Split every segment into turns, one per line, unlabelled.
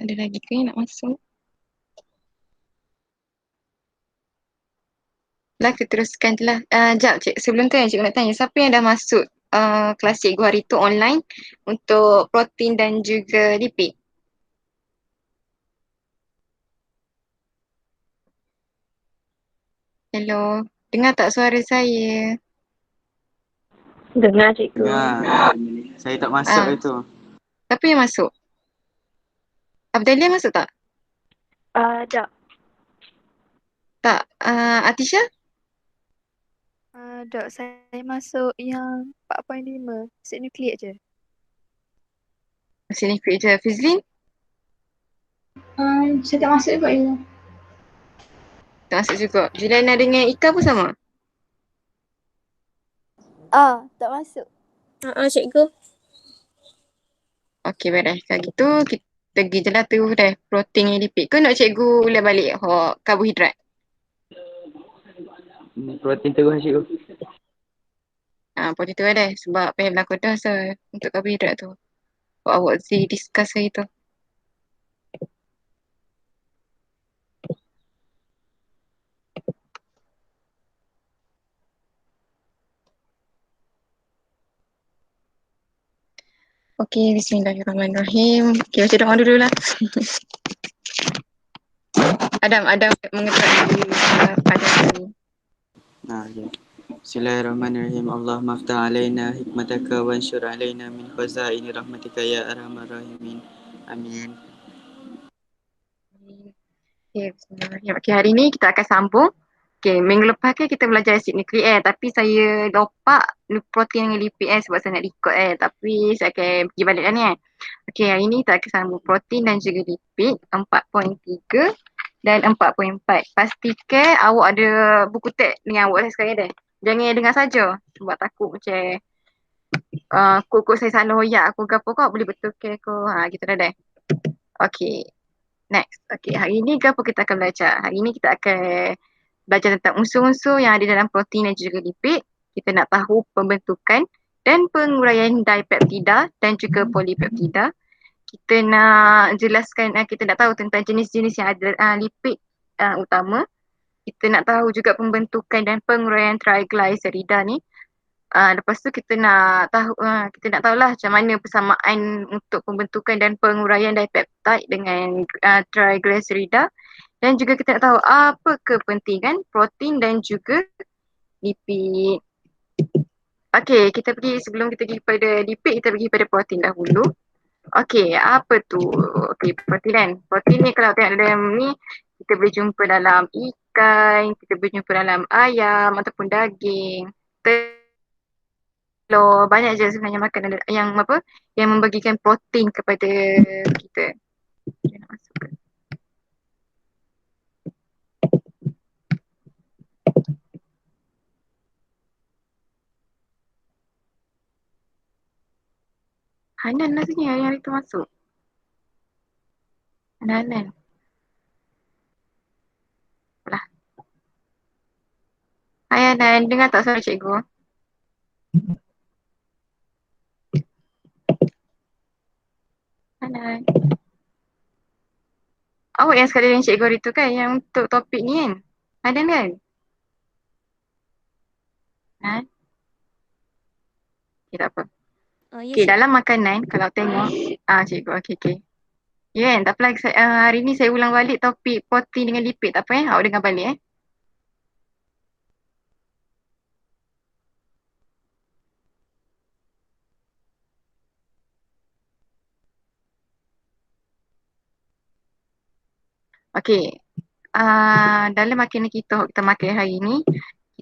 Ada lagi ke yang nak masuk? Lah, kita teruskan je lah. Jap, cik. Sebelum tu yang cikgu nak tanya, siapa yang dah masuk kelas cikgu hari tu online untuk protein dan juga lipid? Hello, dengar tak suara saya?
Dengar cikgu.
Ya, saya tak masuk
Ah,
itu.
siapa yang masuk? Abdalia masuk tak?
Tak.
Tak. Atisha?
Tak, saya masuk yang 4.5. Asid nukleik je.
Masih ni quick je. Fizlin?
Saya tak masuk juga ya.
Tak masuk juga. Juliana dengan Ika pun sama?
Tak masuk.
Cikgu.
Okey, beres. Kalau gitu, kita pergi je lah terus dah. Protein dengan lipid. Kau nak cikgu ulang balik karbohidrat?
Protein terus cikgu.
Protein tu dah. Sebab apa yang berlaku dah untuk karbohidrat tu. Awak discuss hari tu. Okey, bismillahirrahmanirrahim. Okey, baca doa dulu lah. Adam mengetahui pada ini.
Ya. Bismillahirrahmanirrahim. Allahumma aftah alaina hikmataka wa ansyur alaina min khazaini rahmatika ya arhamar rahimin. Amin.
Okay, bismillahirrahmanirrahim. Okay, hari ni kita akan sambung. Okay, minggu lepas kan kita belajar asid nukleik tapi saya lupa protein dengan lipid sebab saya nak record tapi saya akan pergi balik lah ni Okay, hari ni kita akan sambung protein dan juga lipid 4.3 dan 4.4. Pastikan awak ada buku teks dengan awak sekarang dah. Jangan dengar saja sebab takut macam kod-kod saya salah hoyak aku ke apa kau boleh betulkan aku. Gitu dah. Okay. Next. Okay, hari ni apa kita akan belajar? Hari ni kita akan belajar tentang unsur-unsur yang ada dalam protein dan juga lipid. Kita nak tahu pembentukan dan penguraian dipeptida dan juga polipeptida. Kita nak jelaskan, kita nak tahu tentang jenis-jenis yang ada lipid utama. Kita nak tahu juga pembentukan dan penguraian triglycerida ni. Lepas tu kita nak tahulah macam mana persamaan untuk pembentukan dan penguraian dipeptide dengan triglycerida dan juga kita nak tahu apa kepentingan protein dan juga lipid. Okey, sebelum kita pergi pada lipid, kita pergi pada protein dahulu. Okey, apa tu? Okey, protein kan. Protein ni kalau tengok dalam ni, kita boleh jumpa dalam ikan, kita boleh jumpa dalam ayam ataupun daging, telur, banyak je sebenarnya makanan yang membagikan protein kepada kita. Okay, nak masuk ke? Hanan rasanya yang hari tu masuk. Hanan. Lah. Hai Hanan, dengar tak suara cikgu? Hanan. Awak yang sekali dengan cikgu hari tu kan yang untuk topik ni kan? Hanan kan? Ha? Okay, tak apa. Okay, dalam makanan kalau tengok cikgu, okay. Ya kan, tak apa lagi hari ni saya ulang balik topik protein dengan lipid, tak apa awak dengar balik Okay, dalam makanan kita makan hari ni,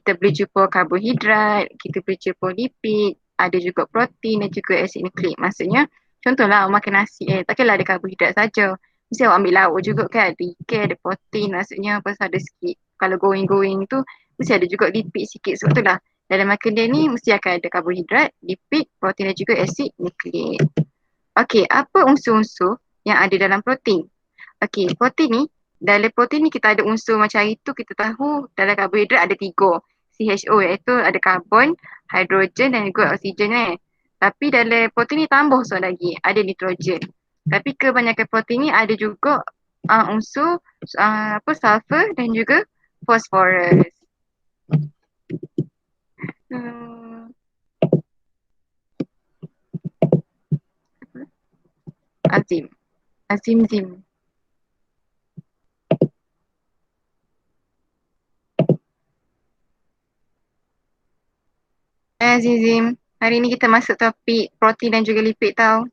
kita boleh jumpa karbohidrat, kita boleh jumpa lipid, ada juga protein dan juga asid nukleik. Maksudnya, contohlah awak makan nasi takkanlah ada karbohidrat saja. Mesti awak ambil lauk juga kan, ada ikan, ada protein, maksudnya pasal ada sikit. Kalau goreng-goreng tu, mesti ada juga lipid sikit. Sebab tu lah, dalam makanan ni mesti akan ada karbohidrat, lipid, protein dan juga asid nukleik. Okay, apa unsur-unsur yang ada dalam protein? Okay, protein ni, dalam protein ni kita ada unsur macam hari tu kita tahu dalam karbohidrat ada 3 CHO iaitu ada karbon, hidrogen dan juga oksigen Tapi dalam protein ni tambah sesuatu lagi, ada nitrogen. Tapi kebanyakan protein ni ada juga unsur sulfur dan juga fosforus. Hmm, azim. Azim. Azim. Hari ni kita masuk topik protein dan juga lipid tau.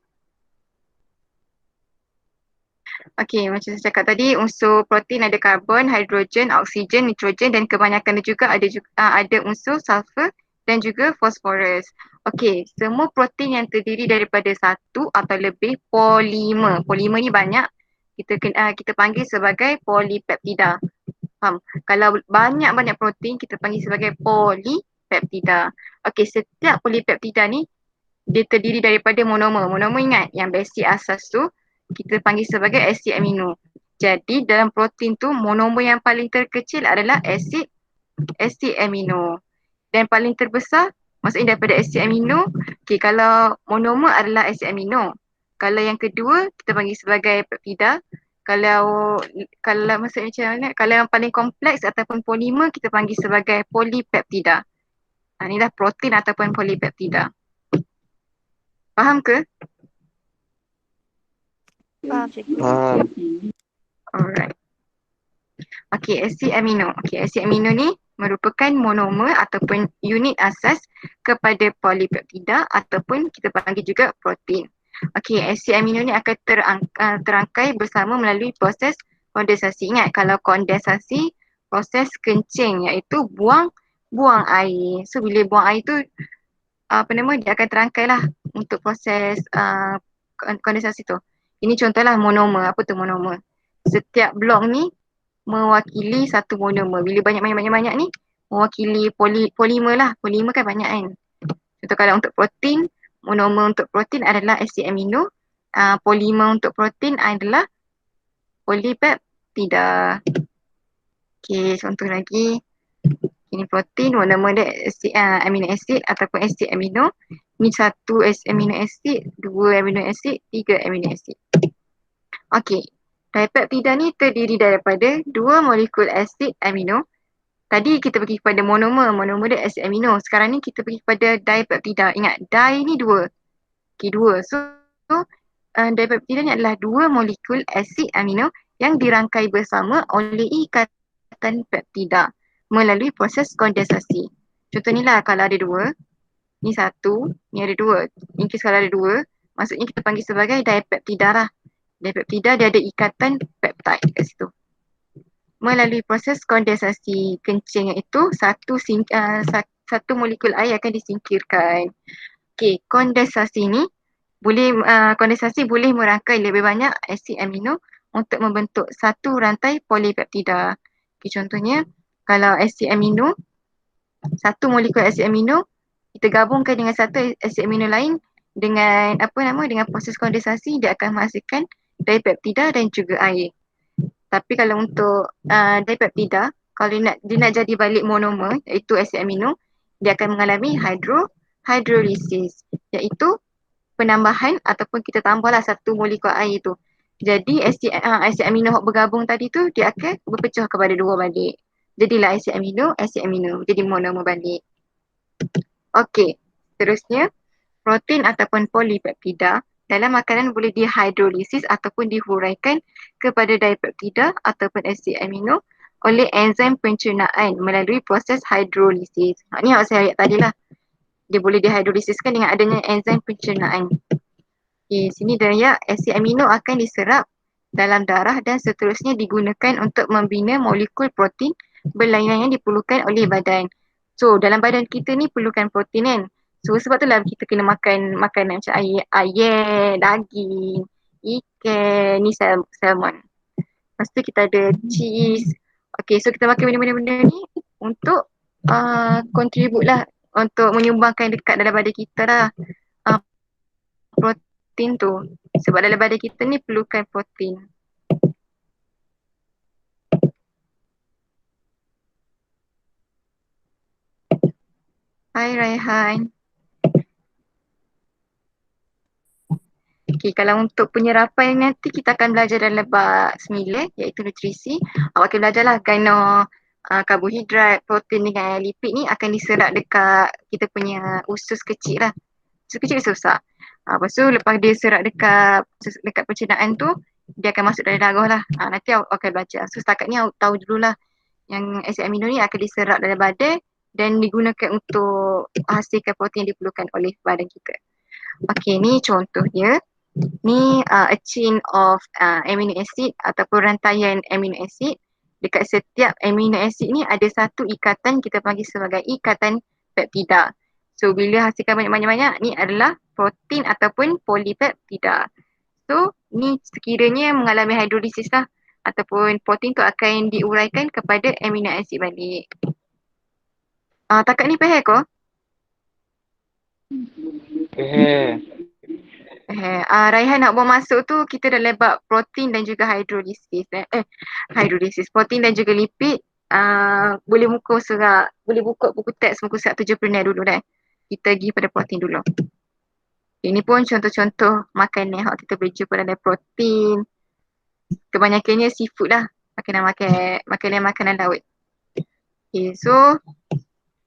Okey, macam saya cakap tadi, unsur protein ada karbon, hidrogen, oksigen, nitrogen dan kebanyakan dia juga ada unsur sulfur dan juga fosforus. Okey, semua protein yang terdiri daripada satu atau lebih polimer. Polimer ni banyak, kita panggil sebagai polipeptida. Faham? Kalau banyak-banyak protein kita panggil sebagai polipeptida. Okey, setiap polipeptida ni dia terdiri daripada monomer. Monomer ingat yang basic asas tu kita panggil sebagai asid amino. Jadi dalam protein tu monomer yang paling terkecil adalah asid amino. Dan paling terbesar maksudnya daripada asid amino, okay, kalau monomer adalah asid amino. Kalau yang kedua kita panggil sebagai peptida. Kalau maksudnya macam mana? Kalau yang paling kompleks ataupun polimer kita panggil sebagai polipeptida. Inilah protein ataupun polipeptida. Faham ke?
Faham cikgu.
Faham.
Alright. Okey, asid amino. Okey, asid amino ni merupakan monomer ataupun unit asas kepada polipeptida ataupun kita panggil juga protein. Okey, asid amino ni akan terangkai bersama melalui proses kondensasi. Ingat kalau kondensasi proses kencing iaitu buang air. So bila buang air tu dia akan terangkai lah untuk proses kondensasi tu. Ini contohlah monomer. Apa tu monomer? Setiap blok ni mewakili satu monomer. Bila banyak ni mewakili polimer lah. Polimer kan banyak kan. Contoh kalau untuk protein, monomer untuk protein adalah asid amino. Polimer untuk protein adalah polipeptida. Okay, contoh lagi. Ini protein, monomer dia amino acid ataupun asid amino. Ini satu amino acid, dua amino acid, tiga amino acid. Okey, dipeptida ni terdiri daripada dua molekul asid amino. Tadi kita pergi kepada monomer dia asid amino. Sekarang ni kita pergi kepada dipeptida. Ingat, di ni dua. Okey, dua. So dipeptida ni adalah dua molekul asid amino yang dirangkai bersama oleh ikatan peptida melalui proses kondensasi. Contoh ni lah kalau ada dua, ni satu, ni ada dua. In case kalau ada dua, maksudnya kita panggil sebagai dipeptida lah. Dipeptida dia ada ikatan peptide kat situ. Melalui proses kondensasi kencing iaitu satu molekul air akan disingkirkan. Okey, kondensasi boleh merangkai lebih banyak asid amino untuk membentuk satu rantai polipeptida. Okay, contohnya kalau asid amino, satu molekul asid amino kita gabungkan dengan satu asid amino lain dengan dengan proses kondensasi dia akan menghasilkan dipeptida dan juga air. Tapi kalau untuk dipeptida, kalau dia nak jadi balik monomer iaitu asid amino, dia akan mengalami hydrolysis iaitu penambahan ataupun kita tambahlah satu molekul air tu. Jadi asid amino yang bergabung tadi tu dia akan berpecah kepada dua balik. Jadilah asid amino, jadi monomer balik. Okey, seterusnya protein ataupun polipeptida dalam makanan boleh dihidrolisis ataupun dihuraikan kepada dipeptida ataupun asid amino oleh enzim pencernaan melalui proses hidrolisis. Ni yang saya ayat tadi lah. Dia boleh dihidrolisiskan dengan adanya enzim pencernaan. Okay, sini dia asid amino akan diserap dalam darah dan seterusnya digunakan untuk membina molekul protein berlainan yang diperlukan oleh badan. So dalam badan kita ni perlukan protein kan. So sebab itulah kita kena makan makanan macam ayam, daging, ikan, ni salmon. Lepas tu kita ada cheese. Okay, so kita makan benda-benda ni untuk contribute lah, untuk menyumbangkan dekat dalam badan kita lah protein tu. Sebab dalam badan kita ni perlukan protein. Hai Raihan. Okay, kalau untuk penyerapan nanti kita akan belajar dalam bab 9 iaitu nutrisi. Awak akan belajarlah gano karbohidrat, protein dengan lipid ni akan diserap dekat kita punya usus kecil lah. Usus kecil usus besar. Lepas tu lepas dia serap dekat pencernaan tu, dia akan masuk dalam darah lah. Nanti awak akan belajar. So setakat ni awak tahu dululah yang asid amino ni akan diserap dalam badan dan digunakan untuk hasilkan protein yang diperlukan oleh badan kita. Okay, ni contoh dia. Ni a chain of amino acid ataupun rantaian amino acid. Dekat setiap amino acid ni ada satu ikatan kita panggil sebagai ikatan peptida. So bila hasilkan banyak-banyak ni adalah protein ataupun polipeptida. So ni sekiranya mengalami hidrolisis lah ataupun protein tu akan diuraikan kepada amino acid balik. Takat ni faham ke? Raihan nak buang masuk tu kita dah lebat protein dan juga hidrolisis. Hidrolisis, protein dan juga lipid. Boleh boleh buka buku teks muka surat 70 dulu dah. Kita pergi pada protein dulu. Ini pun contoh-contoh makanan yang kita boleh jumpa dalam protein. Kebanyakannya seafood lah. Makanan laut. Okay, so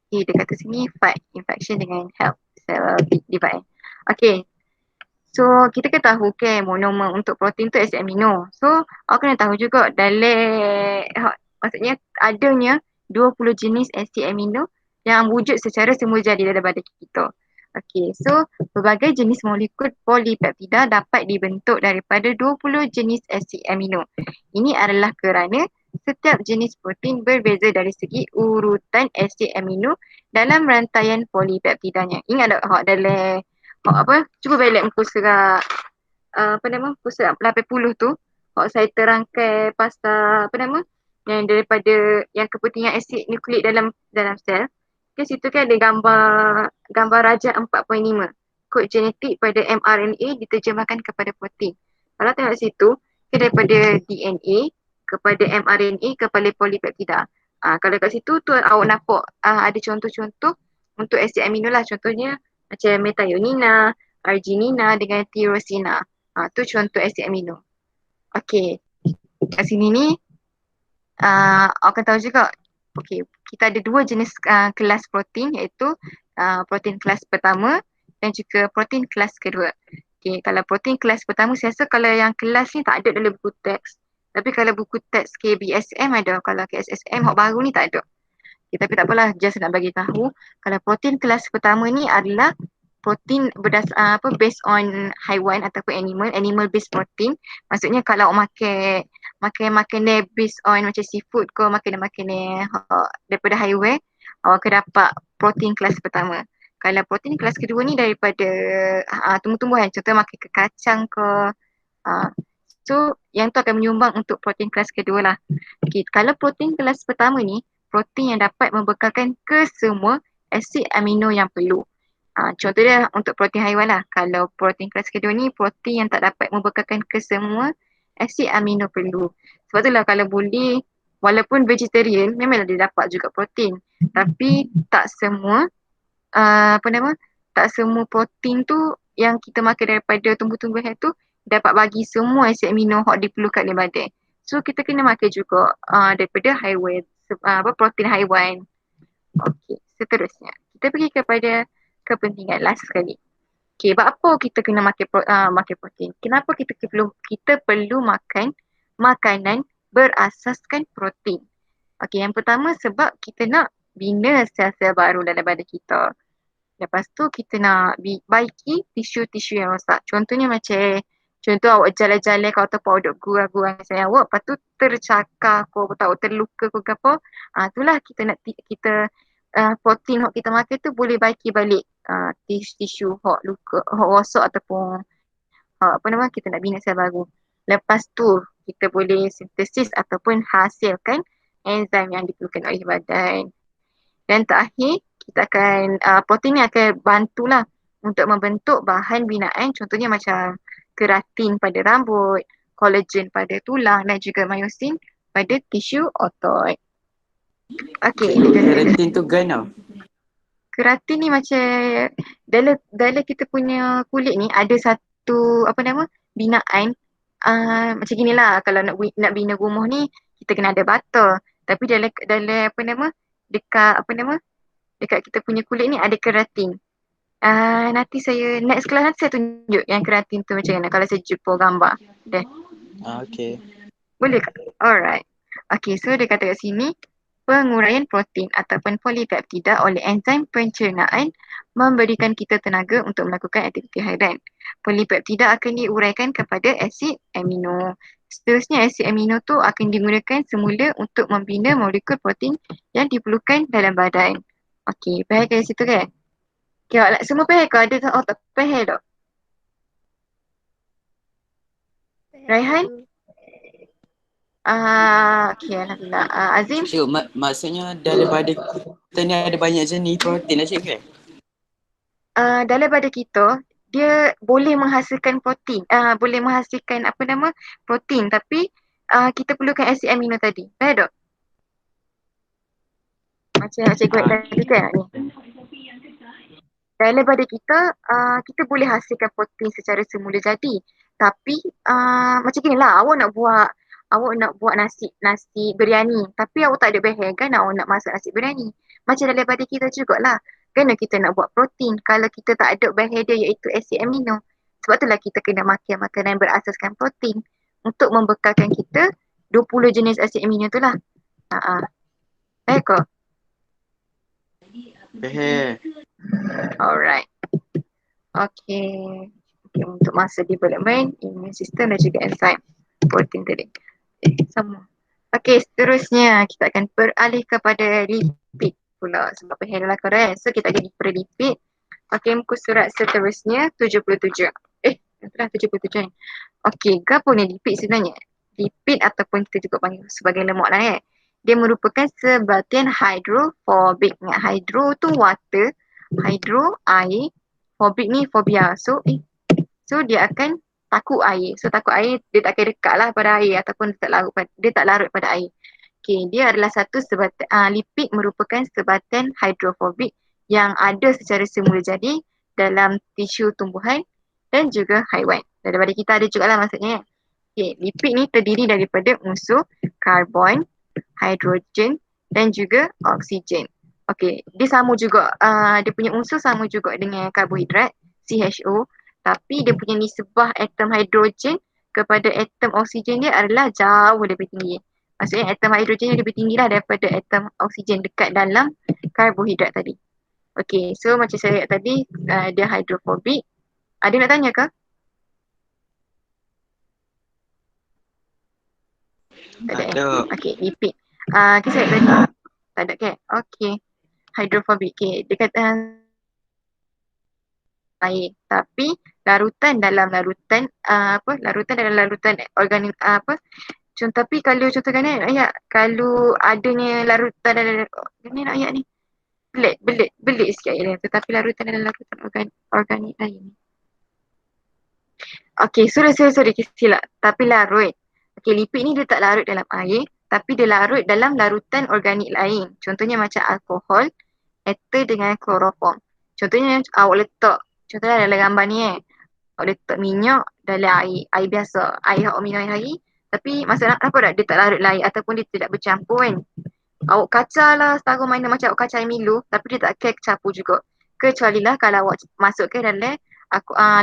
dia kata sini fight infection dengan help cell divide. Okay. So kita kan tahu kan monomer untuk protein tu asid amino. So awak kena tahu juga maksudnya adanya 20 jenis asid amino yang wujud secara semula jadi dalam badan kita. Okay, so berbagai jenis molekul polipeptida dapat dibentuk daripada 20 jenis asid amino. Ini adalah kerana setiap jenis protein berbeza dari segi urutan asid amino dalam rantaian polipeptidanya. Ingat tak dalam cuba balik muka surat muka surat 80 tu. Saya terangkan pasal yang daripada yang kepentingan asid nukleik dalam sel. Ke situ kan ada gambar rajah 4.5. Kod genetik pada mRNA diterjemahkan kepada protein. Kalau tengok situ, daripada DNA kepada mRNA kepada polipeptida. Kalau kat situ tu awak nampak ada contoh-contoh untuk asid amino lah. Contohnya macam methionina, arginina dengan tyrosina. Tu contoh asid amino. Okey. Kat sini ni awak akan tahu juga. Okey, kita ada dua jenis kelas protein iaitu protein kelas pertama dan juga protein kelas kedua. Okey, kalau protein kelas pertama saya rasa kalau yang kelas ni tak ada dalam buku teks. Tapi kalau buku teks KBSM ada, kalau KSSM hak baru ni tak ada. Okay, tapi tak apalah, just nak bagi tahu kalau protein kelas pertama ni adalah protein based on haiwan ataupun animal based protein. Maksudnya kalau makan makanan based on macam seafood ke makanan daripada haiwan, awak akan dapat protein kelas pertama. Kalau protein kelas kedua ni daripada tumbuh-tumbuhan, contoh makan ke kacang ke so yang tu akan menyumbang untuk protein kelas kedua lah. Okay, kalau protein kelas pertama ni protein yang dapat membekalkan ke semua asid amino yang perlu. Contoh dia untuk protein haiwan lah. Kalau protein kelas kedua ni protein yang tak dapat membekalkan ke semua asid amino perlu. Sebab tu lah kalau boleh, walaupun vegetarian memanglah dia dapat juga protein. Tapi tak semua tak semua protein tu yang kita makan daripada tumbuh-tumbuhan tu dapat bagi semua asid amino yang diperlukan oleh badan. So kita kena makan juga daripada haiwan, protein haiwan. Okey, seterusnya kita pergi kepada kepentingan last sekali. Okey, apa kita kena makan protein? Kenapa kita perlu makan makanan berasaskan protein? Okey, yang pertama sebab kita nak bina sel-sel baru dalam badan kita. Lepas tu kita nak baiki tisu-tisu yang rosak. Contohnya contoh awak jalan-jalan kalau terpau duk gurang-gurang saya awak, lepas tu tercakar atau terluka ke apa. Itulah kita nak protein yang kita makan tu boleh baiki balik tisu hok luka, hok rosak ataupun kita nak bina sel baru. Lepas tu kita boleh sintesis ataupun hasilkan enzim yang diperlukan oleh badan. Dan terakhir kita akan protein ni akan bantulah untuk membentuk bahan binaan, contohnya macam keratin pada rambut, kolagen pada tulang dan juga myosin pada tisu otot. Okey,
keratin tu gana.
Keratin ni macam dalam kita punya kulit ni ada satu satu binaan macam ginilah. Kalau nak bina rumah ni kita kena ada bata. Tapi dalam dekat kita punya kulit ni ada keratin. Nanti next class nanti saya tunjuk yang keratin tu macam mana kalau saya jumpa gambar. Deh.
Okay.
Boleh tak? Alright. Okay, so dia kata kat sini, penguraian protein ataupun polipeptida oleh enzim pencernaan memberikan kita tenaga untuk melakukan aktiviti harian. Polipeptida akan diuraikan kepada asid amino. Seterusnya, asid amino tu akan digunakan semula untuk membina molekul protein yang diperlukan dalam badan. Okay, faham ke situ kan? Okay, semua faham ke? Ada tak faham tak? Raihan? Okay, Alhamdulillah. Azim?
Cik, maksudnya daripada kita ni ada banyak jenis protein lah cik kan?
Dalam badan kita, dia boleh menghasilkan protein. Boleh menghasilkan protein. Tapi kita perlukan asid amino tadi. Faham tak? Macam cikgu tadi kan ni. Dalam badan kita, kita boleh hasilkan protein secara semula jadi. Tapi macam gini lah, awak nak buat nasi biryani. Tapi awak tak ada bahan kan awak nak masak nasi biryani. Macam dalam badan kita jugalah. Kena kita nak buat protein. Kalau kita tak ada bahan dia iaitu asid amino. Sebab itulah kita kena makan makanan berasaskan protein. Untuk membekalkan kita 20 jenis asid amino tu lah. Baik ke?
Faham.
Alright. Okay, untuk masa development, immune system dan juga enzim protein tadi. Sama. Okay, seterusnya kita akan beralih kepada lipid pula sebab faham lah korang. So kita akan pergi lipid. Okay, muka surat seterusnya 77. Itulah 77 ni. Okay, apa ni lipid sebenarnya? Lipid ataupun kita juga panggil sebagai lemak lah dia merupakan sebatian hydrophobic. Hydro tu water, hydro air, phobic ni phobia. So dia akan takut air. So takut air, dia tak akan dekat lah pada air ataupun dia tak larut pada air. Okay, dia adalah satu sebatian, lipid merupakan sebatian hydrophobic yang ada secara semula jadi dalam tisu tumbuhan dan juga haiwan. Daripada kita ada juga lah maksudnya. Okay, lipid ni terdiri daripada unsur karbon, hidrogen dan juga oksigen. Okey, dia sama juga, dia punya unsur sama juga dengan karbohidrat, CHO, tapi dia punya nisbah atom hidrogen kepada atom oksigen dia adalah jauh lebih tinggi. Maksudnya atom hidrogen dia lebih tinggi lah daripada atom oksigen dekat dalam karbohidrat tadi. Okey, so macam saya lihat tadi, dia hydrophobic. Ada nak tanya ke? Tak ada. Okey, lipid. Okay, saya tadi. Tak ada kan? Okey. Hydrophobic. Okay. Dia kata air. Tapi larutan dalam larutan organik tapi kalau contohkan kalau adanya larutan dalam ni nak ayat ni. Belit sikit ayat dia. Tetapi larutan dalam larutan organik lain. Okey, sorry silap. Tapi larut. Okey, lipid ni dia tak larut dalam air, tapi dia larut dalam larutan organik lain. Contohnya macam alkohol, ether dengan kloroform. Contohnya awak letak, contohnya dalam gambar ni awak letak minyak dalam air biasa, air awak minum hari, tapi masalah apa tak? Dia tak larut dalam air ataupun dia tidak bercampur kan. Awak kacau lah setara mana macam awak kacau air Milo, tapi dia tak akan campur juga. Kecuali lah kalau awak masukkan dalam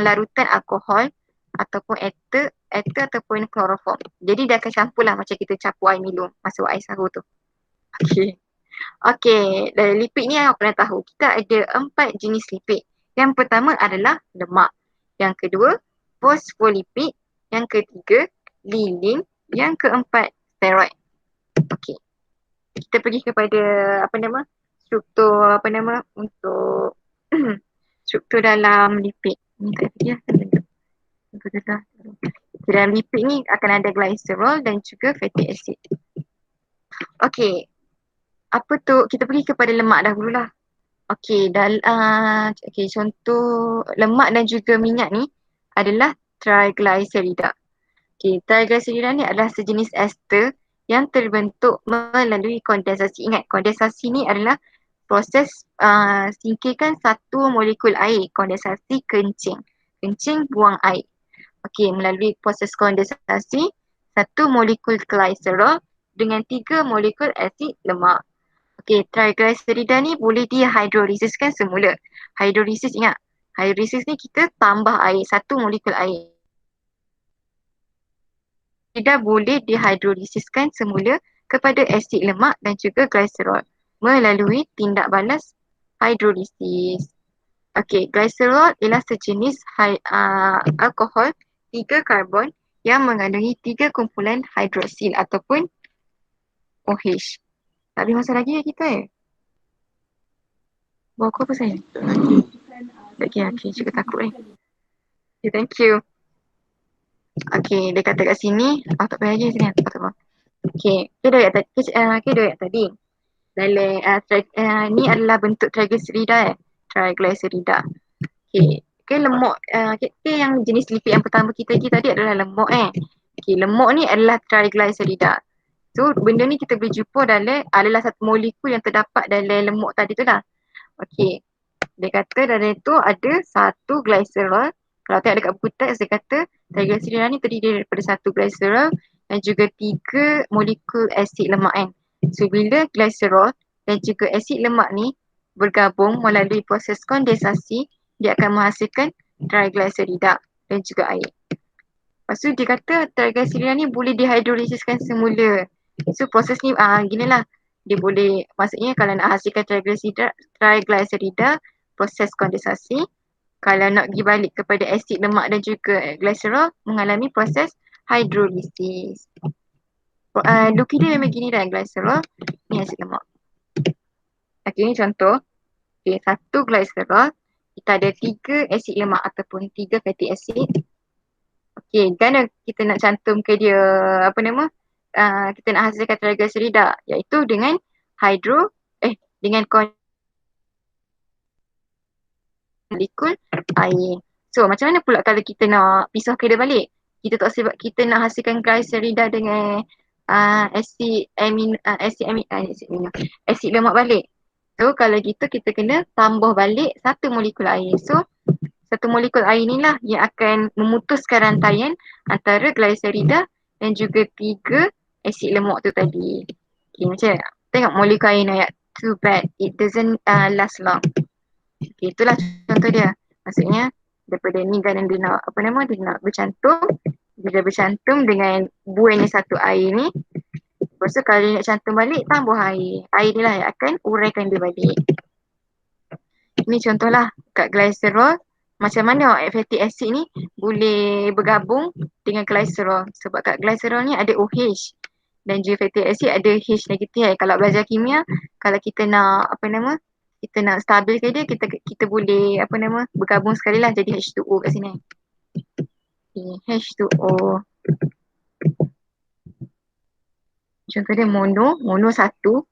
larutan alkohol ataupun ether ataupun kloroform. Jadi dia akan campur lah macam kita campur air Milo masuk air sahur tu. Okey, dari lipid ni awak pernah tahu kita ada 4 jenis lipid. Yang pertama adalah lemak. Yang kedua, fosfolipid. Yang ketiga, lilin. Yang keempat, steroid. Okey. Kita pergi kepada struktur untuk struktur dalam lipid. Ni tak ada dalam lipid ni akan ada glycerol dan juga fatty acid. Okey. Apa tu? Kita pergi kepada lemak dahululah. Okey, contoh lemak dan juga minyak ni adalah triglycerida. Okey, triglycerida ni adalah sejenis ester yang terbentuk melalui kondensasi. Ingat, kondensasi ni adalah proses singkirkan satu molekul air, kondensasi kencing. kencing, buang air. Okey, melalui proses kondensasi, satu molekul glycerol dengan 3 molekul asid lemak. Okey, triglycerida ni boleh dihidrolisiskan semula. Hidrolisis, ingat. Hidrolisis ni kita tambah air, satu molekul air. Tidak boleh dihidrolisiskan semula kepada asid lemak dan juga glycerol melalui tindak balas hidrolisis. Okey, glycerol ialah sejenis alkohol 3 karbon yang mengandungi 3 kumpulan hidroksil ataupun OH. Tak habis masa lagi ya kita Bawa aku apa saya?
Tak lagi.
Okay, cikgu takut Okay, thank you. Okay, dia kata kat sini. Tak payah lagi sini. Tak apa. Okay, dia ayat tadi. Dalam, ni adalah bentuk triglycerida triglycerida. Okay, lemak. Okay, yang jenis lipid yang pertama kita tadi adalah lemak Okay, lemak ni adalah triglycerida. So, benda ni kita boleh jumpa adalah satu molekul yang terdapat dalam lemak tadi tu lah. Okay, dia kata dalam itu ada satu glycerol. Kalau tengok dekat buku teks, dia kata triglycerida ni terdiri daripada satu glycerol dan juga 3 molekul asid lemak So, bila glycerol dan juga asid lemak ni bergabung melalui proses kondensasi, dia akan menghasilkan triglycerida dan juga air. Lepas tu dia kata triglycerida ni boleh dihidrolisiskan semula. So proses ni ginilah. Dia boleh, maksudnya kalau nak hasilkan triglycerida, proses kondensasi. Kalau nak pergi balik kepada asid lemak dan juga glycerol, mengalami proses hidrolisis. Look dia memang gini dah, glycerol, ni asid lemak. Okay, ni contoh. Okay, satu glycerol, kita ada 3 asid lemak ataupun 3 fatty acid. Okay, kan kita nak cantumkan dia kita nak hasilkan triglycerida iaitu dengan dengan molekul air. So macam mana pula kalau kita nak pisahkan dia balik? Kita nak hasilkan glycerida dengan asid lemak balik. So kalau gitu kita kena tambah balik satu molekul air. So satu molekul air inilah yang akan memutuskan rantaian antara glycerida dan juga 3 asid lemak tu tadi. Okay, macam tengok molekul air ni ayat. Too bad it doesn't last long. Okay, itulah contoh dia. Maksudnya daripada ni kan dia nak bercantum. Dia dah bercantum dengan buahnya satu air ni. Lepas tu kalau dia nak cantum balik, tambah air. Air ni lah yang akan uraikan dia balik. Ini contohlah kat glycerol. Macam mana fatty acid ni boleh bergabung dengan glycerol. Sebab kat glycerol ni ada OH. Dan juga fatty acid ada H negatif. Kalau belajar kimia, kalau kita nak kita nak stabilkan dia, kita boleh bergabung sekali lah jadi H2O kat sini. Okay, H2O. Contoh dia mono satu,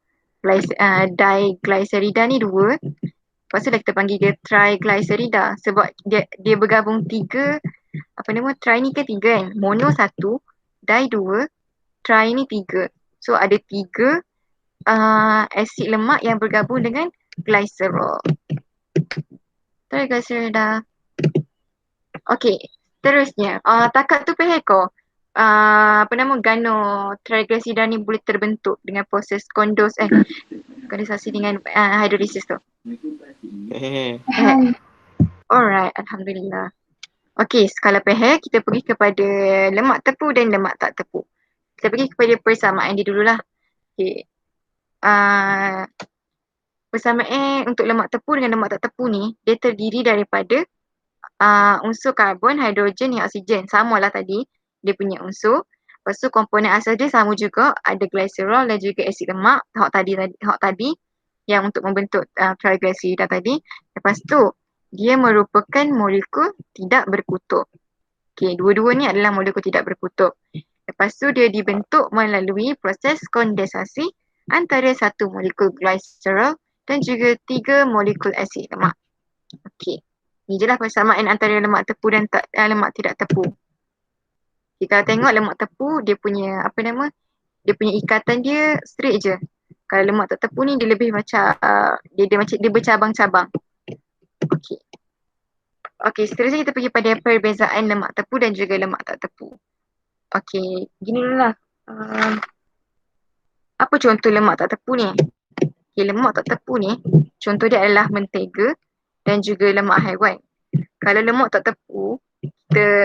diglycerida ni 2. Lepas tu kita panggil dia triglycerida sebab dia bergabung 3 tri ni kan 3 kan. Mono 1, di 2, tri ni 3. So ada 3 asid lemak yang bergabung dengan glycerol. Triglycerida. Okey, terusnya takat tu peheko. Triglycerida ni boleh terbentuk dengan proses kondensasi dengan hidrolisis tu. Alright, alhamdulillah. Okey, skala pH kita pergi kepada lemak tepu dan lemak tak tepu. Kita pergi kepada persamaan dia dululah. Okey. Persamaan untuk lemak tepu dengan lemak tak tepu ni, dia terdiri daripada unsur karbon, hidrogen dan oksigen. Samalah tadi dia punya unsur. Lepas tu komponen asas dia sama juga, ada glycerol dan juga asid lemak hak tadi yang untuk membentuk triglycerida tadi. Lepas tu dia merupakan molekul tidak berkutub. Okey, dua-dua ni adalah molekul tidak berkutub. Lepas tu dia dibentuk melalui proses kondensasi antara satu molekul glycerol dan juga 3 molekul asid lemak. Okey. Ni je lah persamaan antara lemak tepu dan lemak tidak tepu. Kita tengok lemak tepu dia punya dia punya ikatan dia straight je. Kalau lemak tak tepu ni dia lebih macam dia bercabang-cabang. Okey. Okey, seterusnya kita pergi pada perbezaan lemak tepu dan juga lemak tak tepu. Okey, gini dululah. Apa contoh lemak tak tepu ni? Okay, lemak tak tepu ni, contoh dia adalah mentega dan juga lemak haiwan. Kalau lemak tak tepu,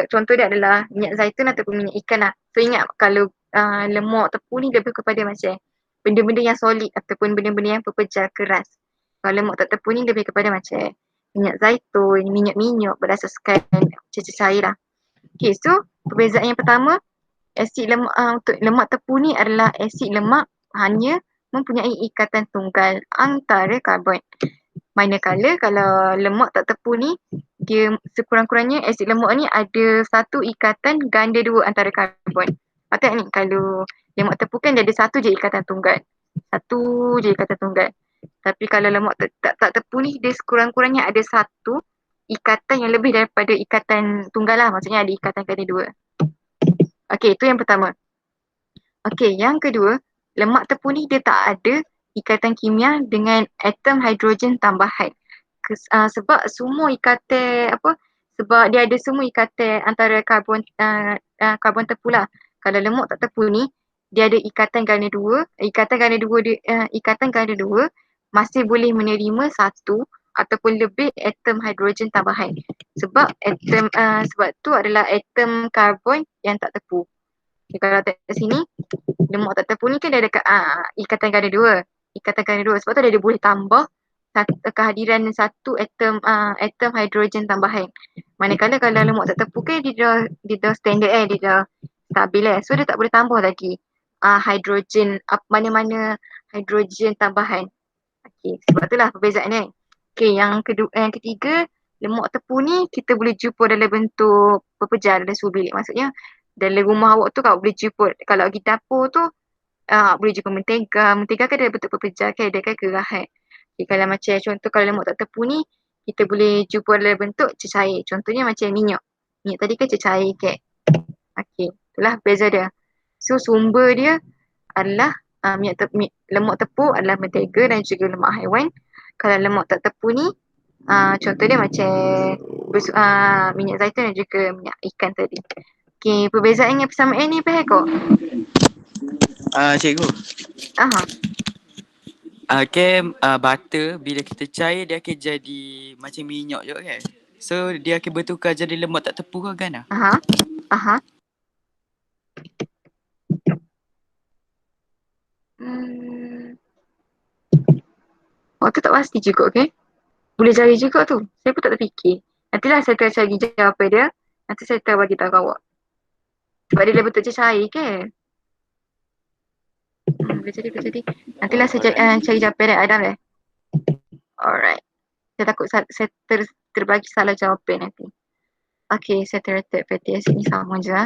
contoh dia adalah minyak zaitun ataupun minyak ikan lah. So ingat kalau lemak tepu ni lebih kepada macam benda-benda yang solid ataupun benda-benda yang berpejar keras. Kalau lemak tak tepu ni lebih kepada macam minyak zaitun, minyak-minyak berdasarkan cecair cair lah. Okay, so perbezaan yang pertama, asid lemak untuk lemak tepu ni adalah asid lemak hanya mempunyai ikatan tunggal antara karbon. Manakala kalau lemak tak tepu ni, dia sekurang-kurangnya asid lemak ni ada satu ikatan ganda dua antara karbon. Patut ni kalau lemak tepu kan dia ada satu je ikatan tunggal. Satu je ikatan tunggal. Tapi kalau lemak tak tepu ni dia sekurang-kurangnya ada satu ikatan yang lebih daripada ikatan tunggal lah. Maksudnya ada ikatan ganda dua. Okey, itu yang pertama. Okey, yang kedua, lemak tepu ni dia tak ada ikatan kimia dengan atom hidrogen tambahan. Sebab semua ikatan sebab dia ada semua ikatan antara karbon tepu lah. Kalau lemak tak tepu ni dia ada ikatan ganda dua, ikatan ganda dua masih boleh menerima satu ataupun lebih atom hidrogen tambahan. Sebab tu adalah atom karbon yang tak tepu. Okay, kalau tengok sini, lemak tak tepu ni kan dia ada ikatan ganda dua. Ikatan ganda dua. Sebab tu dia boleh tambah kehadiran satu atom hidrogen tambahan. Manakala kalau lemak tak tepu kan dia dah standard dia dah stabil So dia tak boleh tambah lagi hidrogen, mana-mana hidrogen tambahan. Okay, sebab itulah perbezaan ni. Okay, yang ketiga, lemak tepu ni kita boleh jumpa dalam bentuk berpejar dalam suhu bilik. Maksudnya dalam rumah awak tu kalau boleh jumpa, kalau pergi dapur tu boleh jumpa mentega. Mentega kan dalam bentuk berpejar kan, dia kan kerahat. Okay, kalau macam contoh kalau lemak tak tepu ni, kita boleh jumpa dalam bentuk cecair. Contohnya macam minyak. Minyak tadi kan cecair kan. Okay, itulah beza dia. So sumber dia adalah lemak tepu adalah mentega dan juga lemak haiwan. Kalau lemak tak tepu ni, contoh dia macam minyak zaitun dan juga minyak ikan tadi. Okay, perbezaan yang persamaan ni apa kok?
Cikgu.
Aha.
Butter bila kita cair dia akan jadi macam minyak je kan. So dia akan bertukar jadi lemak tak tepu kan?
Aha. Waktu tak pasti juga, okay? Boleh cari juga tu. Saya pun tak terfikir. Nantilah saya akan cari jawapan dia. Nanti saya akan bagi tahu awak. Sebab dia dah bentuk cair ke? Boleh jadi. Nantilah saya cari jawapan dia, Adam deh. Alright. Saya takut saya terbagi salah jawapan nanti. Okay, saya terletak fatty acid ni sama je.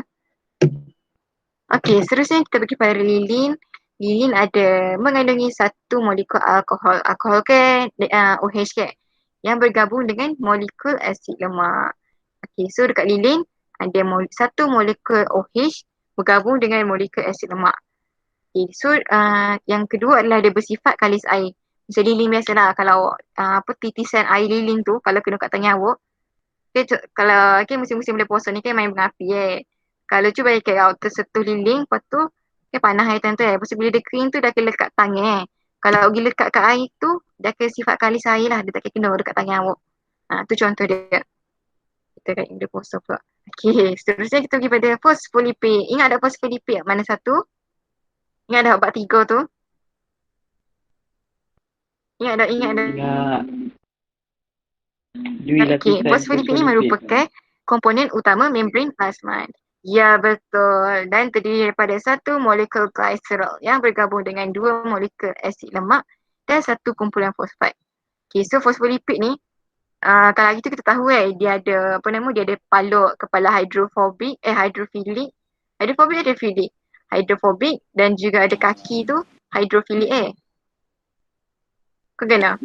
Okay, seterusnya kita pergi pada lilin. Lilin ada mengandungi satu molekul alkohol. Alkohol ke OH ke? Yang bergabung dengan molekul asid lemak. Okay, so dekat lilin ada satu molekul OH bergabung dengan molekul asid lemak. Okay, so yang kedua adalah dia bersifat kalis air. Macam lilin biasalah kalau titisan air lilin tu kalau kena kat tangan awak. Okay, kalau musim-musim bulan puasa ni kan main berapi Kalau cuba awak tersentuh lilin, lepas tu panas air tu Lepas tu bila dia kering tu dah kena lekat tangan Kalau awak pergi lekat kat air tu, dah kena sifat kalis air lah. Dia tak kena dekat tangan awak. Tu contoh dia. Kita kat bulan puasa pula. Okay, seterusnya kita pergi pada fosfolipid. Ingat ada fosfolipid mana satu? Ingat ada obat 3 tu? Ingat ada?
Dui
Okay,
lapisan
fosfolipid ni merupakan komponen utama membran plasma. Ya, betul. Dan terdiri daripada satu molekul glycerol yang bergabung dengan dua molekul asid lemak dan satu kumpulan fosfat. Okay, so fosfolipid ni kalau gitu kita tahu dia ada dia ada paluk kepala hidrofilik. Hidrofobik dan juga ada kaki tu hidrofilik Kau kena?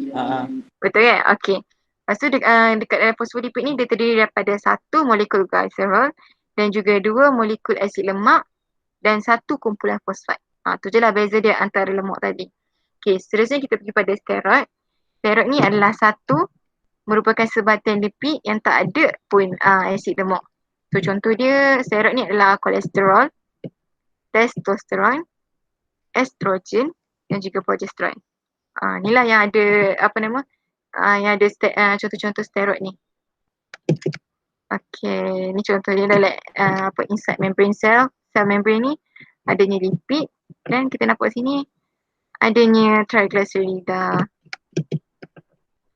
Betul kan? Okay. Lepas tu dekat dalam fosfolipid ni dia terdiri daripada satu molekul glycerol dan juga dua molekul asid lemak dan satu kumpulan fosfat. Tu je lah beza dia antara lemak tadi. Okay, seterusnya kita pergi pada steroid. Steroid ni adalah satu merupakan sebatan lipid yang tak ada pun asid lemak. So contoh dia steroid ni adalah kolesterol, testosteron, estrogen dan juga progesteron. Inilah yang ada yang ada contoh-contoh steroid ni. Okay, ni contoh dia dalam inside membrane cell membrane ni adanya lipid dan kita nampak sini adanya triglycerida.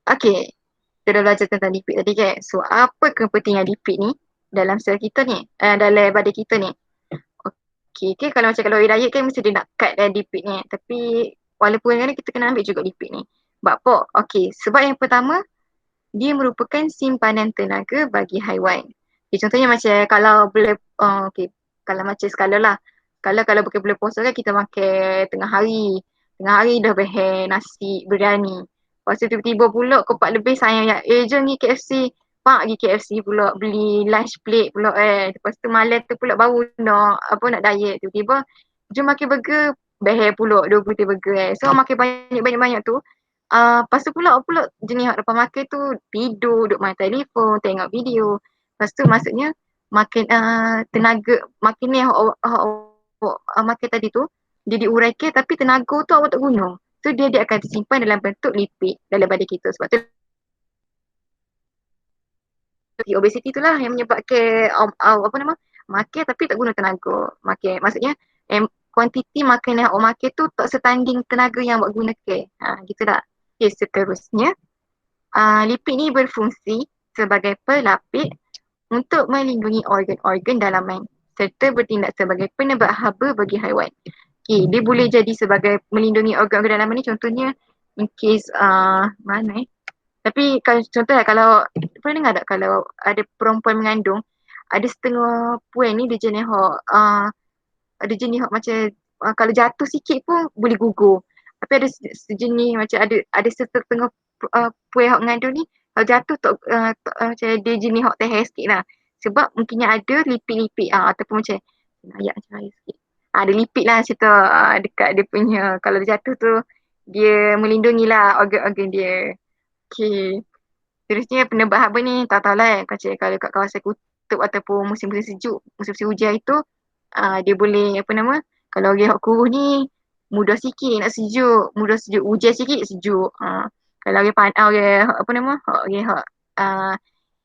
Okay, kita dah belajar tentang lipid tadi kan. So apa kepentingan lipid ni dalam sel kita ni, dalam badan kita ni? Okay, kalau diet kan mesti dia nak cut lipid ni. Tapi walaupun kan kita kena ambil juga lipid ni. Sebab apa? Okay, sebab yang pertama dia merupakan simpanan tenaga bagi haiwan. Okay, contohnya macam kalau boleh, kalau macam skala lah. Kalau bukan bulan puasa kan kita makan tengah hari. Tengah hari dah behel nasi biryani. Lepas tu tiba-tiba pula kopak lebih sayang ya. Jom pergi KFC. Pak pergi KFC pula beli lunch plate pula Lepas tu malam tu pula baru nak diet. Tiba-tiba jom makan burger. Behel pula 2 butir burger So makan banyak-banyak tu. Lepas tu pula jenis hak depan makan tu tidur, duduk main telefon, tengok video. Lepas tu maksudnya makin tenaga, makin ni makan tadi tu dia diuraikan tapi tenaga tu awak tak guna. So dia akan tersimpan dalam bentuk lipid dalam badan kita. Sebab tu obesity tu lah yang menyebabkan makan tapi tak guna tenaga. Makan maksudnya kuantiti makanan yang awak makan tu tak setanding tenaga yang awak gunakan. Gitu tak? Okay, seterusnya lipid ni berfungsi sebagai pelapis untuk melindungi organ-organ dalaman serta bertindak sebagai penebak haba bagi haiwan. Okay, dia boleh jadi sebagai melindungi organ-organ dalaman ni contohnya in case tapi kalau pernah dengar tak kalau ada perempuan mengandung ada setengah puan ni dia jenis ada jenis macam kalau jatuh sikit pun boleh gugur. Tapi ada sejenis macam ada setengah puan yang mengandung ni kalau jatuh macam dia jenis hak teh sikit lah. Sebab mungkinnya ada lipid-lipid ataupun macam ayat macam air sikit. Ada lipid lah cerita dekat dia punya kalau dia jatuh tu dia melindungi lah organ-organ dia. Okay. Terusnya penebak haba ni tak tahu lah kalau kat kawasan kutub ataupun musim-musim sejuk, musim-musim hujan itu dia boleh kalau orang hak kuruh ni mudah sikit nak sejuk, hujan sikit sejuk. Kalau orang hak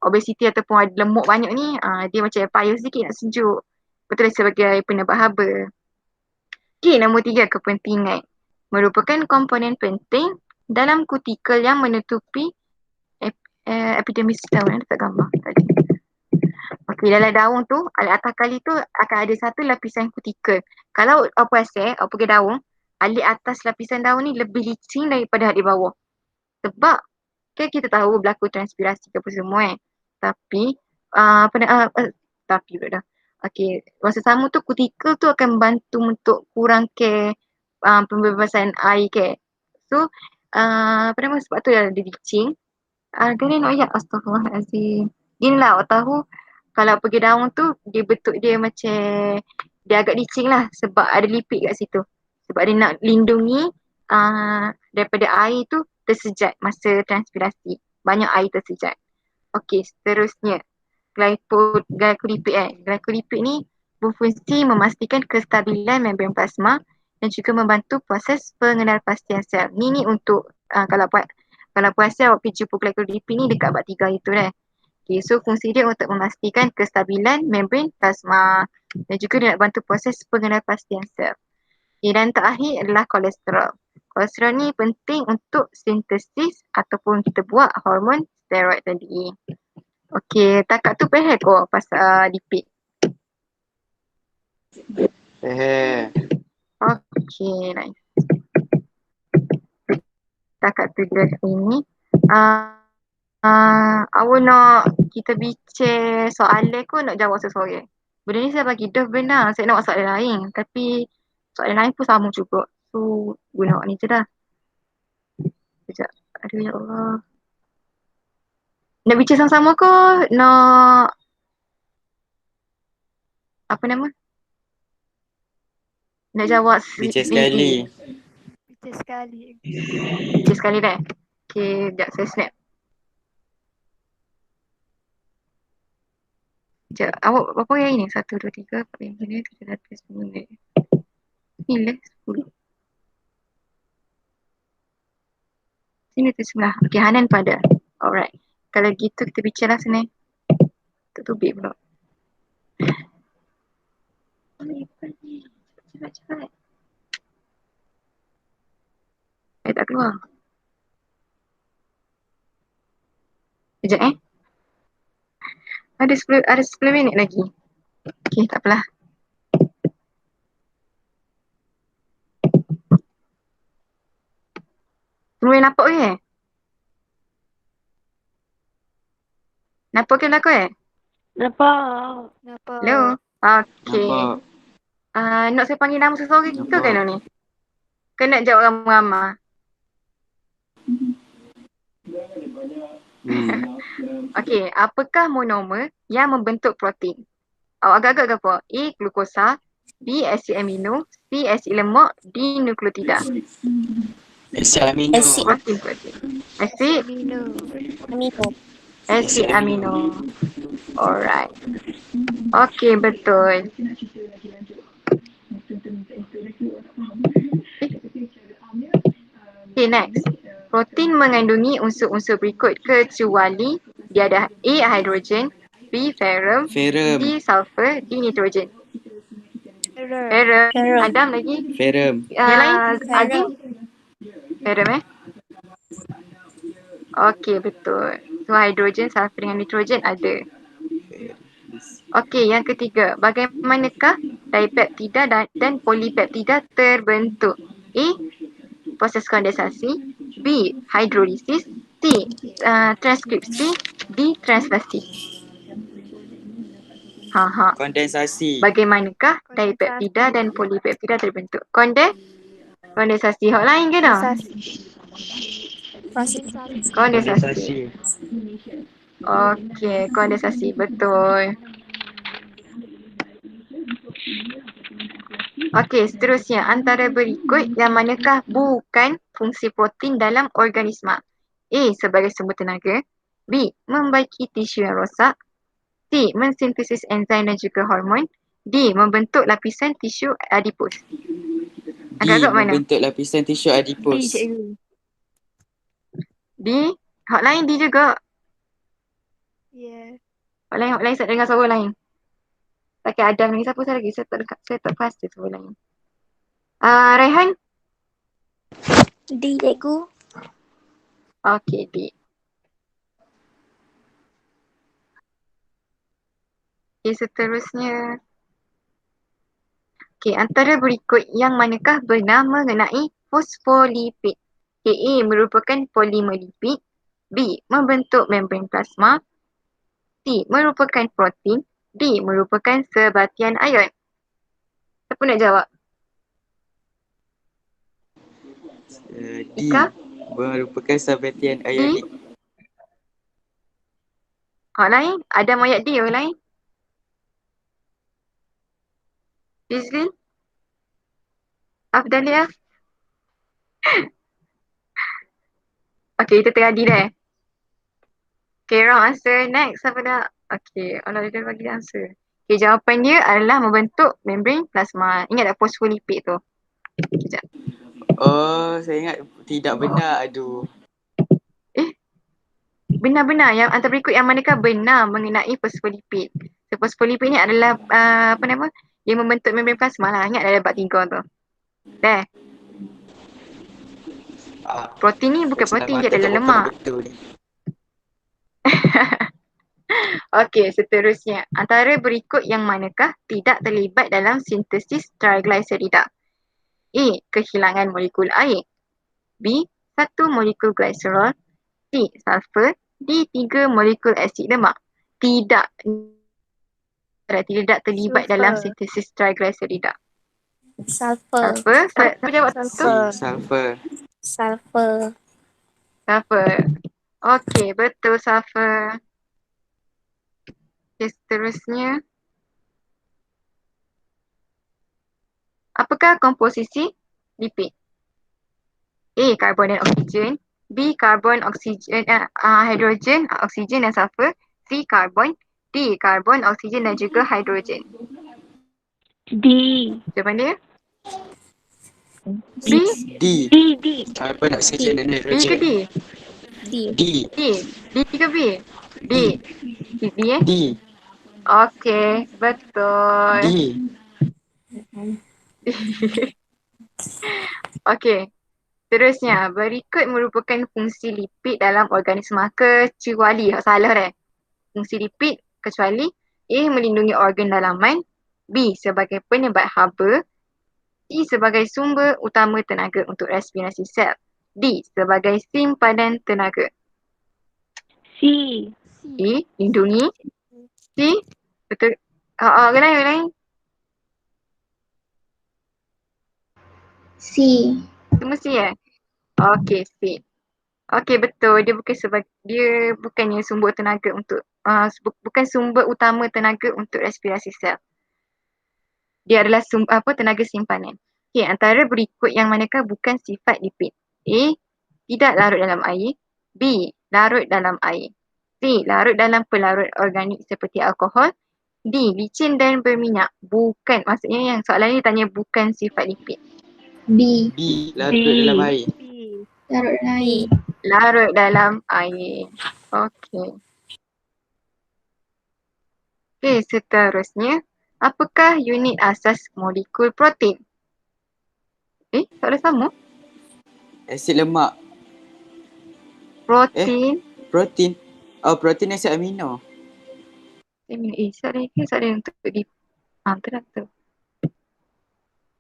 obesity ataupun ada lemak banyak ni dia macam payah sikit nak sejuk. Betul sebagai penebak haba. Okay, nombor 3 kepentingan. Merupakan komponen penting dalam kutikel yang menutupi epidermis daun dekat gambar tadi. Okey, dalam daun tu, atas kali tu akan ada satu lapisan kutikel. Kalau apa pergi daun, alik atas lapisan daun ni lebih licin daripada di bawah. Sebab kan kita tahu berlaku transpirasi ke apa semua Tapi tapi pula dah. Okey, masa sama tu kutikel tu akan membantu untuk kurangkan pembebasan air ke. So sebab tu dia licin. Gini nak ayat astaghfirullahalazim. Gini lah awak tahu kalau pergi daun tu dia bentuk dia macam dia agak licin lah sebab ada lipid kat situ. Sebab dia nak lindungi daripada air tu tersejat masa transpirasi. Banyak air tersejat. Okey, seterusnya. Glycolipid. Glycolipid ni berfungsi memastikan kestabilan membran plasma dan juga membantu proses pengenalpastian sel. Ni untuk kalau puasa awak pergi jumpa glycolipid ni dekat bab 3 itu dah. Okay, so fungsi dia untuk memastikan kestabilan membran plasma dan juga dia nak bantu proses pengenalpastian sel. Okay, dan terakhir adalah kolesterol. Kolesterol ni penting untuk sintesis ataupun kita buat hormon steroid tadi. Okay, takat tu pehek kau pasal lipid. Okay, nice. Takat tu je ini. Awak nak kita bincang soalan ko nak jawab sesuai. Benda ni saya bagi dah benar. Saya nak buat soalan lain. Tapi soalan lain pun sama juga. So guna ni je dah. Sekejap. Aduh ya Allah. Nak bincang sama-sama ko? Nak apa nama? Nak jawab
Bincang sekali.
Bincang sekali.
Bincang sekali dah. Okay, sekejap saya snap. Sekejap, awak berapa yang ini? 1, 2, 3, 4, 5, 6, 7, 8, 9. 9, 10. Sini tu sebelah. Okay, Hanan pada. Alright. Kalau gitu kita bicara sini. Tubik pula. Cepat. Tak keluar. Sekejap Ada 10 minit lagi. Okay, tak apalah. Semua yang nampak ke? Nampak ke belakang
Nampak.
Hello? Okay.
Nampak.
Nak saya panggil nama seseorang ke kan ni? Kena jawab ramai-ramai. Okay, apakah monomer yang membentuk protein? Awak agak-agak ke apa? A. Glukosa, B. Asid amino, C. Asid lemak, D. nukleotida.
Asid amino.
Protein. Asid
Amino.
Asid amino. Alright. Okay, betul. Okay, next. Protein mengandungi unsur-unsur berikut kecuali dia ada A. Hidrogen, B. Ferrum,
Ferrum.
C. Sulfur, D. Nitrogen.
Ferrum.
Ferrum. Adam lagi?
Ferrum.
Yang lain?
Ferrum.
Azim? Ferrum Okay, betul. So, hidrogen, sulfur dengan nitrogen ada. Okey, yang ketiga, bagaimanakah dipeptida dan polipeptida terbentuk? A. Proses kondensasi, B. Hidrolisis, C. Transkripsi, D. Translasi.
Kondensasi.
Bagaimanakah dipeptida dan polipeptida terbentuk? Kondensasi. Hak lain ke dah? Kondensasi. Okey, kondensasi. Betul. Okey, seterusnya. Antara berikut yang manakah bukan fungsi protein dalam organisma? A. Sebagai sumber tenaga. B. Membaiki tisu yang rosak. C. Mensintesis enzim dan juga hormon. D. Membentuk lapisan tisu adipos.
D.
Agak-agak mana?
Membentuk lapisan tisu adipos.
B, cikgu.
D. Hak lain D juga.
Yeah.
Hak lain saya dengar suara lain. Tak kira Adam ni. Siapa saya lagi? Saya tak pasti suara lain. Rehan?
D, cikgu.
Okey, D. Okay, seterusnya. Okay, antara berikut yang manakah benar mengenai fosfolipid? Okay, A. Merupakan polimer lipid. B. Membentuk membran plasma. C. Merupakan protein. D. Merupakan sebatian ion. Siapa nak jawab?
D.
Ika?
Merupakan sabatian ionik.
Hak lain? Ada ayat D orang lain? Rizlin? Afdalia? Okay, kita tengah D dah. Okay, wrong answer. Next, siapa dah? Okay, Allah dia bagi answer. Okay, jawapan dia adalah membentuk membran plasma. Ingat tak fosfolipid tu? Sekejap.
Oh, saya ingat tidak benar. Aduh.
Benar-benar yang antara berikut yang manakah benar mengenai fosfolipid. So, fosfolipid ni adalah apa nama? Dia membentuk membran plasma lah. Ingat ada bab 3 tu. Dah. Protein ni bukan protein, dia adalah lemak. Okey, seterusnya. Antara berikut yang manakah tidak terlibat dalam sintesis triglycerida? A. Kehilangan molekul air. B. 1 molekul glycerol. C. Sulfur. D. 3 molekul asid lemak. Tidak terlibat dalam sintesis triglycerida.
Sulfur.
Siapa jawab tu?
Sulfur.
Sulfur. Okey, betul sulfur. Okay, seterusnya. Apakah komposisi lipid? A. Karbon dan oksigen. B. Karbon, oksigen, hidrogen, oksigen dan sulfur. C. Karbon. D. Karbon, oksigen dan juga hidrogen.
D.
Jawapan dia? B?
D.
D. D.
Carbon, oksigen dan
B ke
hidrogen.
D?
D.
D.
D. D ke B? D. D
D.
Okey, betul.
D.
Okey. Terusnya, berikut merupakan fungsi lipid dalam organisma kecuali, salah dah. Fungsi lipid kecuali A. Melindungi organ dalaman, B. Sebagai penyebab haba, C. Sebagai sumber utama tenaga untuk respirasi sel, D. Sebagai simpanan tenaga.
C.
A. Lindungi, C. Betul. Lain.
C.
Semua C Okey, C. Okey, betul. Dia bukannya sumber tenaga untuk bukan sumber utama tenaga untuk respirasi sel. Dia adalah tenaga simpanan. Okey, antara berikut yang manakah bukan sifat lipid? A. Tidak larut dalam air. B. Larut dalam air. C. Larut dalam pelarut organik seperti alkohol. D. Licin dan berminyak. Bukan, maksudnya yang soalan ni tanya bukan sifat lipid.
B.
B. Larut dalam air.
B.
Larut dalam air.
Larut dalam air. Okey. Okey, seterusnya. Apakah unit asas molekul protein? Soalan sama.
Asid lemak.
Protein.
Protein. Oh, protein asid amino.
Soalan untuk di... tak tahu.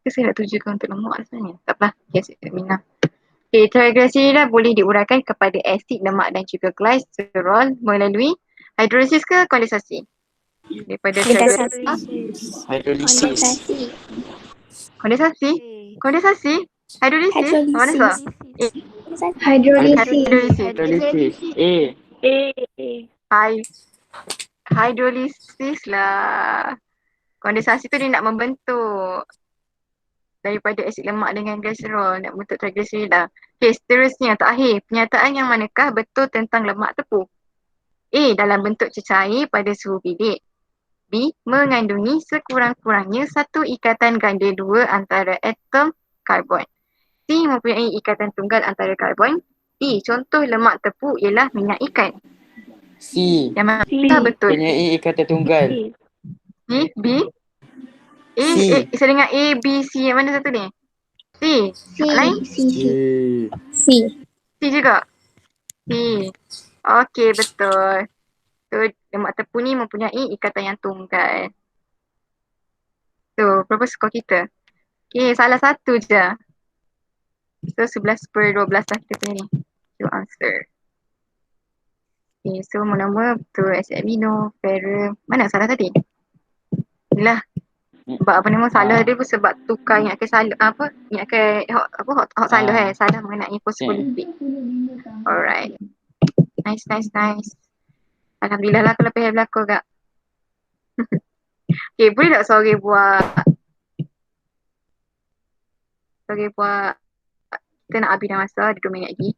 Saya nak tujukan untuk lemak sebenarnya. Tak apa. Asid amino. Okay, triglycerida boleh diuraikan kepada asid lemak dan juga glycerol melalui hidrolisis ke kondensasi? Daripada triglycerida.
Hydrolysis.
Kondensasi? Kondensasi? Hidrolisis? Mana sah?
Hidrolisis.
Hydrolysis. A.
A.
Hidrolisis lah. Kondensasi tu dia nak membentuk daripada asid lemak dengan glycerol nak bentuk triglycerida. Okey, seterusnya terakhir. Pernyataan yang manakah betul tentang lemak tepu? A. Dalam bentuk cecair pada suhu bilik. B. Mengandungi sekurang-kurangnya satu ikatan ganda dua antara atom karbon. C. Mempunyai ikatan tunggal antara karbon. D. Contoh lemak tepu ialah minyak ikan.
C.
Yang mana
C.
betul?
Punyai ikatan tunggal.
C. B. A.
C.
Saya dengar A, B, C. Yang mana satu ni? C.
C.
Lain?
C.
C.
C juga? C. Okey, betul. So, lemak tepu ni mempunyai ikatan yang tunggal. So, berapa skor kita? Okey, salah satu je. So, 11/12 lah kita punya ni. Your answer. Okay, so nama betul asid amino, ferrum. Mana salah tadi? Inilah. Sebab apa nama salah dia pun sebab tukar ingatkan salah hot salah salah mengenai fosfolipid. Alright. Nice. Alhamdulillah lah kalau pihak belakang kak. Okay, boleh tak sorry buat kita nak habis dah masa, ada 2 minit lagi.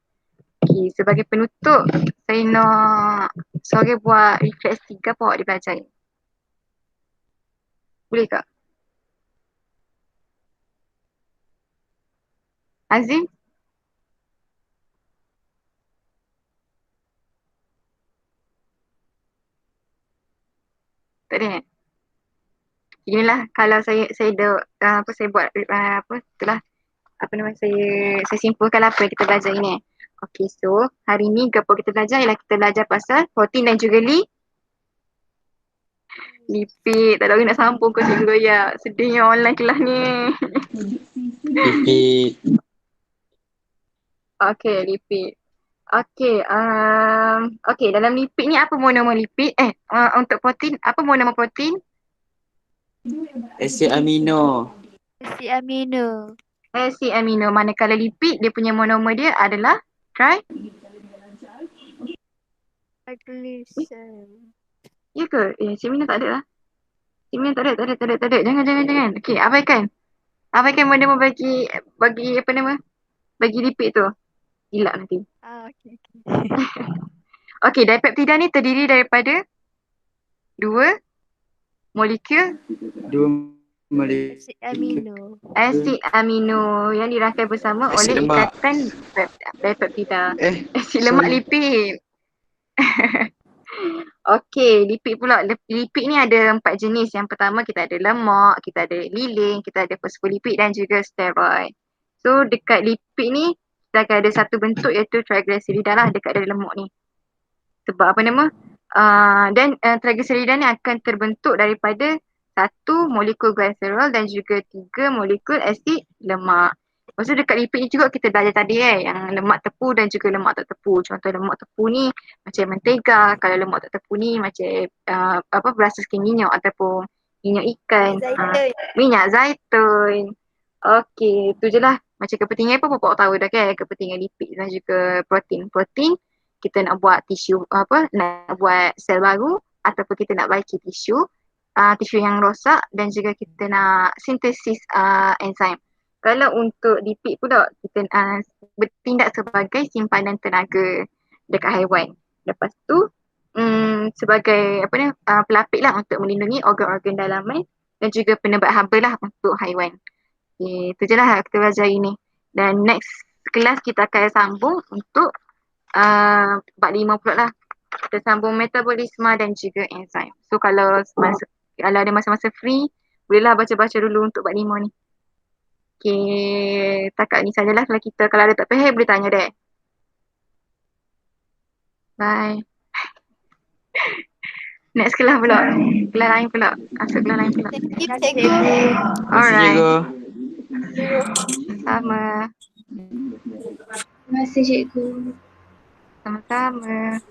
Okay, sebagai penutup saya nak sorry buat reflex 3 apa awak dipelajari. Boleh kak? Azim? Tak ada. Inilah kalau saya saya buat itulah saya simpulkan apa yang kita belajar ini. Okay, so hari ni apa kita belajar ialah kita belajar pasal protein dan juga lipid. Tak ada orang nak sambung kau cikgu ya. Sedihnya online kelas ni.
Lipid.
Okay, lipid. Okay, dalam lipid ni apa monomer lipid? Untuk protein, apa monomer protein?
Asid amino.
Asid amino.
Asid amino. Manakala lipid, dia punya monomer dia adalah
Triglyceride.
Ya ke? Asid amino tak ada lah. Asid amino tak ada. Jangan. Okay, abaikan monomer bagi apa nama? Bagi lipid tu. Gila nanti.
Okay.
Okay, dipeptida ni terdiri daripada 2 molekul
Dua molekul
Asid amino.
asid amino yang dirangkai bersama
asid
oleh
lemak.
ikatan peptida. Asid lemak
Sorry.
lipid. Okey, lipid pula. Lipid ni ada 4 jenis. Yang pertama kita ada lemak, kita ada lilin, kita ada fosfolipid dan juga steroid. So dekat lipid ni kita akan ada satu bentuk iaitu triglycerida lah dekat dalam lemak ni. Sebab apa nama? Triglycerida ni akan terbentuk daripada 1 molekul glycerol dan juga 3 molekul asid lemak. Lepas tu dekat lipid ni juga kita belajar tadi yang lemak tepu dan juga lemak tak tepu. Contoh lemak tepu ni macam mentega, kalau lemak tak tepu ni macam berasaskan minyak ataupun minyak ikan, minyak zaitun. Okey, tu je lah. Macam kepentingan apa bapak tahu dah kan, kepentingan lipid dan juga protein. Protein kita nak buat tisu nak buat sel baru ataupun kita nak baiki tisu yang rosak dan juga kita nak sintesis enzim. Kalau untuk lipid pula kita bertindak sebagai simpanan tenaga dekat haiwan. Lepas tu sebagai pelapik lah untuk melindungi organ-organ dalaman dan juga penebat haba lah untuk haiwan. Okay, itu je lah kita belajar hari ni. Dan next kelas kita akan sambung untuk bab 5 pula lah. Kita sambung metabolisme dan juga enzim. So kalau ada masa-masa free, bolehlah baca-baca dulu untuk bab 5 ni. Okay, takat ni sajalah kalau kita, kalau ada tak faham boleh tanya deh. Bye. Next kelas pula. Kelas lain pula. Masuk kelas lain pula.
Thank you, cikgu.
Alright.
Cikgu.
Sama.
Terima kasih cikgu.
Sama-sama.